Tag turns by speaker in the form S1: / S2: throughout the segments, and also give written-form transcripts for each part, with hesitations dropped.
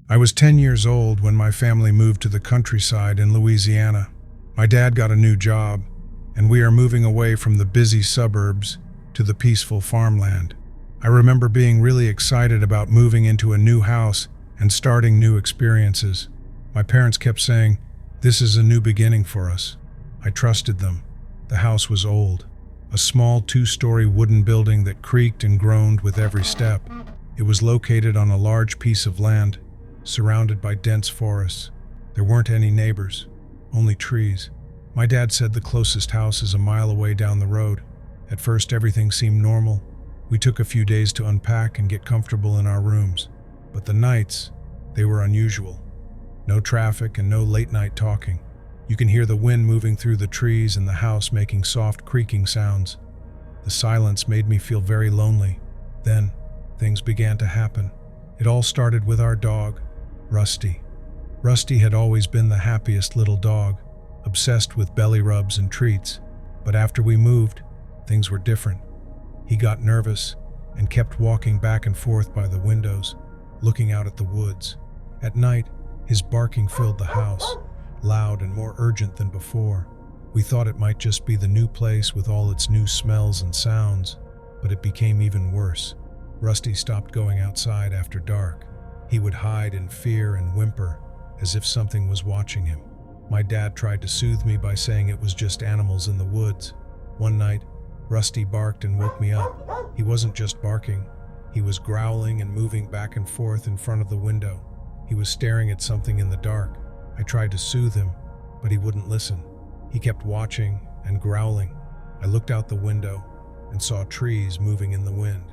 S1: I was 10 years old when my family moved to the countryside in Louisiana. My dad got a new job, and we are moving away from the busy suburbs to the peaceful farmland. I remember being really excited about moving into a new house and starting new experiences. My parents kept saying, "This is a new beginning for us." I trusted them. The house was old, a small 2-story wooden building that creaked and groaned with every step. It was located on a large piece of land, surrounded by dense forests. There weren't any neighbors, only trees. My dad said the closest house is a mile away down the road. At first, everything seemed normal. We took a few days to unpack and get comfortable in our rooms. But the nights, they were unusual. No traffic and no late-night talking. You can hear the wind moving through the trees and the house making soft creaking sounds. The silence made me feel very lonely. Then, things began to happen. It all started with our dog, Rusty. Rusty had always been the happiest little dog, obsessed with belly rubs and treats. But after we moved, things were different. He got nervous and kept walking back and forth by the windows, looking out at the woods. At night, his barking filled the house, loud and more urgent than before. We thought it might just be the new place with all its new smells and sounds, but it became even worse. Rusty stopped going outside after dark. He would hide in fear and whimper, as if something was watching him. My dad tried to soothe me by saying it was just animals in the woods. One night, Rusty barked and woke me up. He wasn't just barking. He was growling and moving back and forth in front of the window. He was staring at something in the dark. I tried to soothe him, but he wouldn't listen. He kept watching and growling. I looked out the window and saw trees moving in the wind.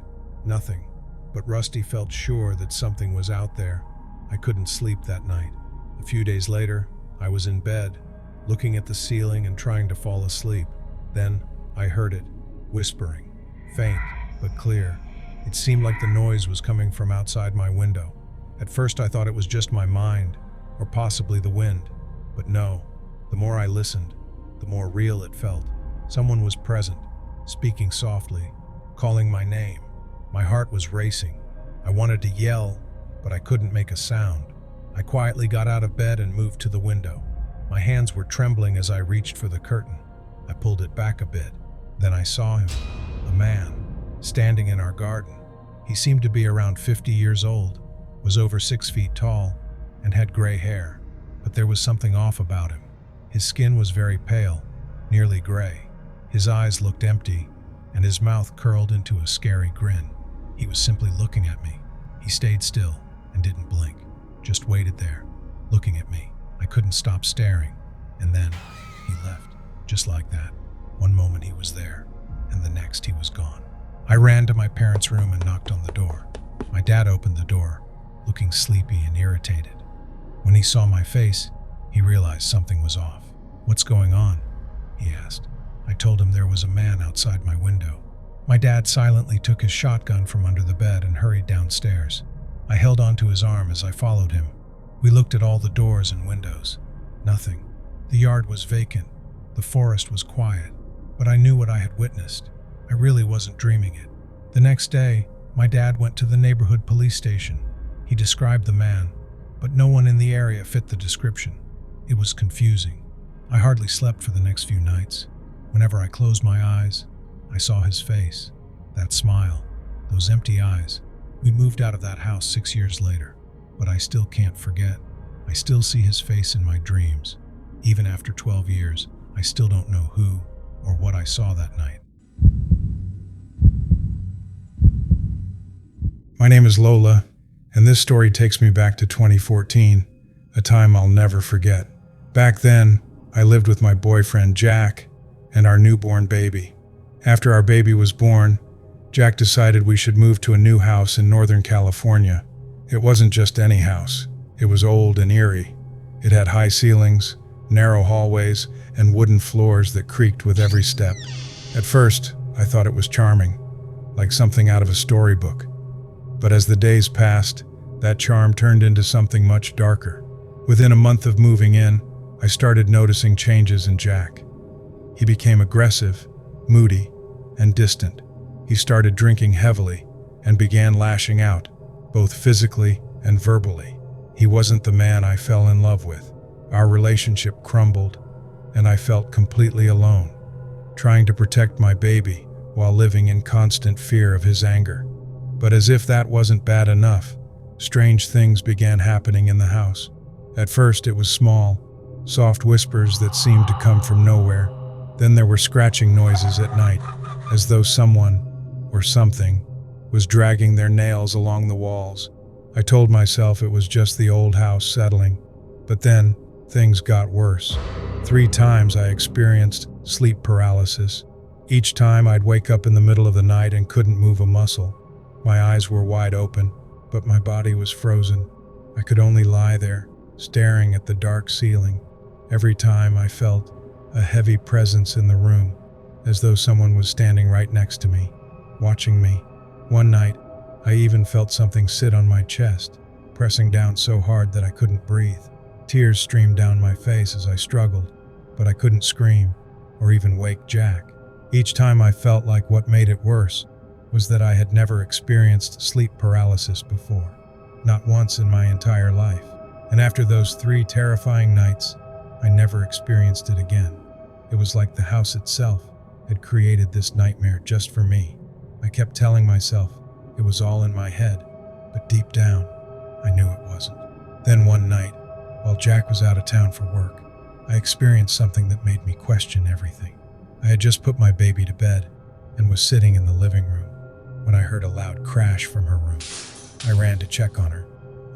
S1: Nothing, but Rusty felt sure that something was out there. I couldn't sleep that night. A few days later, I was in bed, looking at the ceiling and trying to fall asleep. Then, I heard it, whispering, faint but clear. It seemed like the noise was coming from outside my window. At first I thought it was just my mind, or possibly the wind. But no, the more I listened, the more real it felt. Someone was present, speaking softly, calling my name. My heart was racing. I wanted to yell, but I couldn't make a sound. I quietly got out of bed and moved to the window. My hands were trembling as I reached for the curtain. I pulled it back a bit. Then I saw him, a man, standing in our garden. He seemed to be around 50 years old, was over 6 feet tall, and had gray hair. But there was something off about him. His skin was very pale, nearly gray. His eyes looked empty, and his mouth curled into a scary grin. He was simply looking at me. He stayed still and didn't blink, just waited there, looking at me. I couldn't stop staring, and then he left, just like that. One moment he was there, and the next he was gone. I ran to my parents' room and knocked on the door. My dad opened the door, looking sleepy and irritated. When he saw my face, he realized something was off. "What's going on?" he asked. I told him there was a man outside my window. My dad silently took his shotgun from under the bed and hurried downstairs. I held onto his arm as I followed him. We looked at all the doors and windows. Nothing. The yard was vacant. The forest was quiet. But I knew what I had witnessed. I really wasn't dreaming it. The next day, my dad went to the neighborhood police station. He described the man, but no one in the area fit the description. It was confusing. I hardly slept for the next few nights. Whenever I closed my eyes, I saw his face, that smile, those empty eyes. We moved out of that house 6 years later, but I still can't forget. I still see his face in my dreams. Even after 12 years, I still don't know who or what I saw that night. My name is Lola, and this story takes me back to 2014, a time I'll never forget. Back then, I lived with my boyfriend Jack and our newborn baby. After our baby was born, Jack decided we should move to a new house in Northern California. It wasn't just any house. It was old and eerie. It had high ceilings, narrow hallways, and wooden floors that creaked with every step. At first, I thought it was charming, like something out of a storybook. But as the days passed, that charm turned into something much darker. Within a month of moving in, I started noticing changes in Jack. He became aggressive, moody, and distant. He started drinking heavily and began lashing out, both physically and verbally. He wasn't the man I fell in love with. Our relationship crumbled, and I felt completely alone, trying to protect my baby while living in constant fear of his anger. But as if that wasn't bad enough, strange things began happening in the house. At first it was small, soft whispers that seemed to come from nowhere. Then there were scratching noises at night, as though someone, or something, was dragging their nails along the walls. I told myself it was just the old house settling, but then things got worse. 3 times I experienced sleep paralysis. Each time I'd wake up in the middle of the night and couldn't move a muscle. My eyes were wide open, but my body was frozen. I could only lie there, staring at the dark ceiling. Every time I felt a heavy presence in the room, as though someone was standing right next to me, watching me. One night, I even felt something sit on my chest, pressing down so hard that I couldn't breathe. Tears streamed down my face as I struggled, but I couldn't scream or even wake Jack. Each time I felt like what made it worse was that I had never experienced sleep paralysis before, not once in my entire life. And after those 3 terrifying nights, I never experienced it again. It was like the house itself had created this nightmare just for me. I kept telling myself it was all in my head, but deep down, I knew it wasn't. Then one night, while Jack was out of town for work, I experienced something that made me question everything. I had just put my baby to bed and was sitting in the living room when I heard a loud crash from her room. I ran to check on her,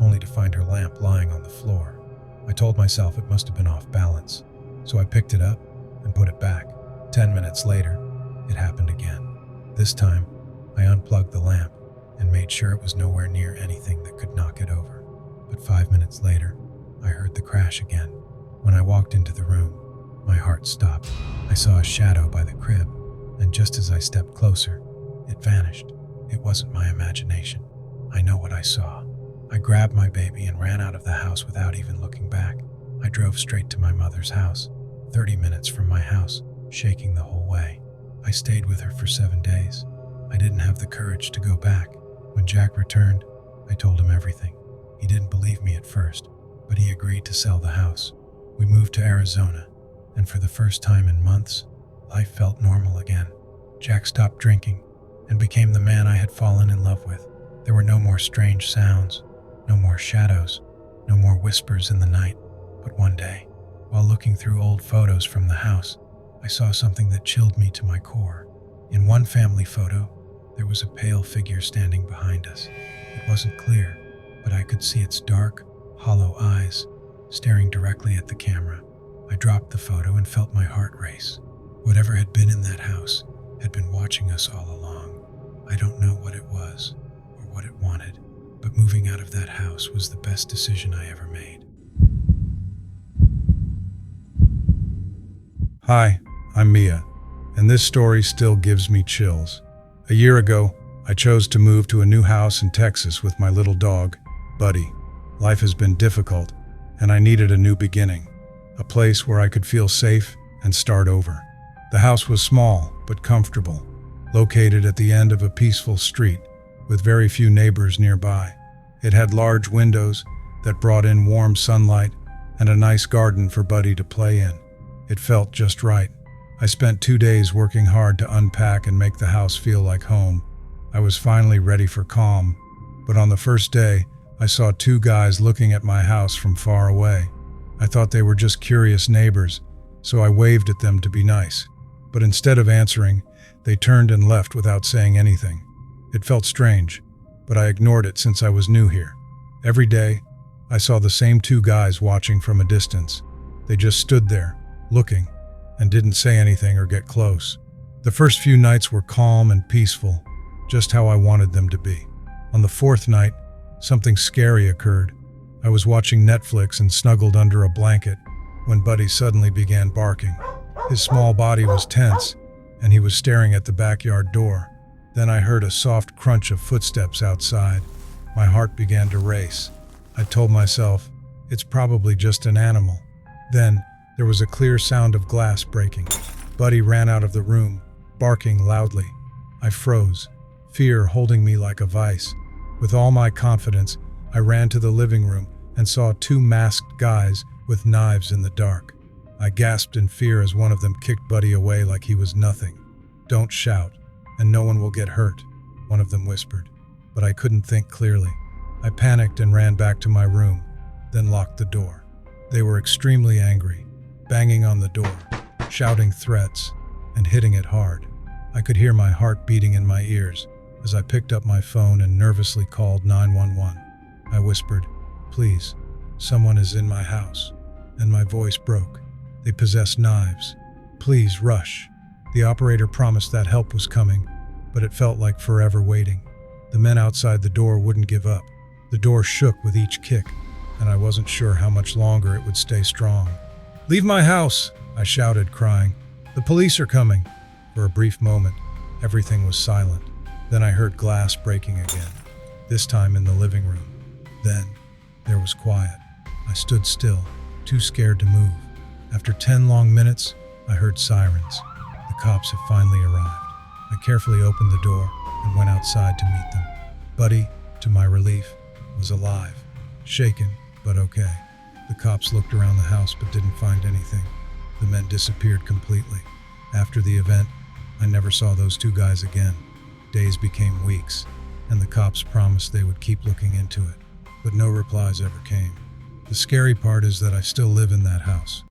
S1: only to find her lamp lying on the floor. I told myself it must have been off balance, so I picked it up and put it back. 10 minutes later, it happened again. This time, I unplugged the lamp and made sure it was nowhere near anything that could knock it over. But 5 minutes later, I heard the crash again. When I walked into the room, my heart stopped. I saw a shadow by the crib, and just as I stepped closer, it vanished. It wasn't my imagination. I know what I saw. I grabbed my baby and ran out of the house without even looking back. I drove straight to my mother's house, 30 minutes from my house, shaking the whole way. I stayed with her for 7 days. I didn't have the courage to go back. When Jack returned, I told him everything. He didn't believe me at first, but he agreed to sell the house. We moved to Arizona, and for the first time in months, life felt normal again. Jack stopped drinking and became the man I had fallen in love with. There were no more strange sounds, no more shadows, no more whispers in the night. But one day, while looking through old photos from the house, I saw something that chilled me to my core. In one family photo, there was a pale figure standing behind us. It wasn't clear, but I could see its dark, hollow eyes staring directly at the camera. I dropped the photo and felt my heart race. Whatever had been in that house had been watching us all along. I don't know what it was or what it wanted, but moving out of that house was the best decision I ever made. Hi, I'm Mia, and this story still gives me chills. A year ago, I chose to move to a new house in Texas with my little dog, Buddy. Life has been difficult, and I needed a new beginning, a place where I could feel safe and start over. The house was small but comfortable, located at the end of a peaceful street with very few neighbors nearby. It had large windows that brought in warm sunlight and a nice garden for Buddy to play in. It felt just right. I spent 2 days working hard to unpack and make the house feel like home. I was finally ready for calm, but on the first day, I saw 2 guys looking at my house from far away. I thought they were just curious neighbors, so I waved at them to be nice. But instead of answering, they turned and left without saying anything. It felt strange, but I ignored it since I was new here. Every day, I saw the same 2 guys watching from a distance. They just stood there, looking, and didn't say anything or get close. The first few nights were calm and peaceful, just how I wanted them to be. On the 4th night, something scary occurred. I was watching Netflix and snuggled under a blanket when Buddy suddenly began barking. His small body was tense, and he was staring at the backyard door. Then I heard a soft crunch of footsteps outside. My heart began to race. I told myself, it's probably just an animal. Then, there was a clear sound of glass breaking. Buddy ran out of the room, barking loudly. I froze, fear holding me like a vice. With all my confidence, I ran to the living room and saw two masked guys with knives in the dark. I gasped in fear as one of them kicked Buddy away like he was nothing. "Don't shout, and no one will get hurt," one of them whispered, but I couldn't think clearly. I panicked and ran back to my room, then locked the door. They were extremely angry, banging on the door, shouting threats, and hitting it hard. I could hear my heart beating in my ears as I picked up my phone and nervously called 911. I whispered, "Please, someone is in my house," and my voice broke. "They possess knives. Please rush." The operator promised that help was coming, but it felt like forever waiting. The men outside the door wouldn't give up. The door shook with each kick, and I wasn't sure how much longer it would stay strong. "Leave my house!" I shouted, crying. "The police are coming." For a brief moment, everything was silent. Then I heard glass breaking again, this time in the living room. Then, there was quiet. I stood still, too scared to move. After 10 long minutes, I heard sirens. The cops had finally arrived. I carefully opened the door and went outside to meet them. Buddy, to my relief, was alive, shaken, but okay. The cops looked around the house but didn't find anything. The men disappeared completely. After the event, I never saw those two guys again. Days became weeks, and the cops promised they would keep looking into it, but no replies ever came. The scary part is that I still live in that house.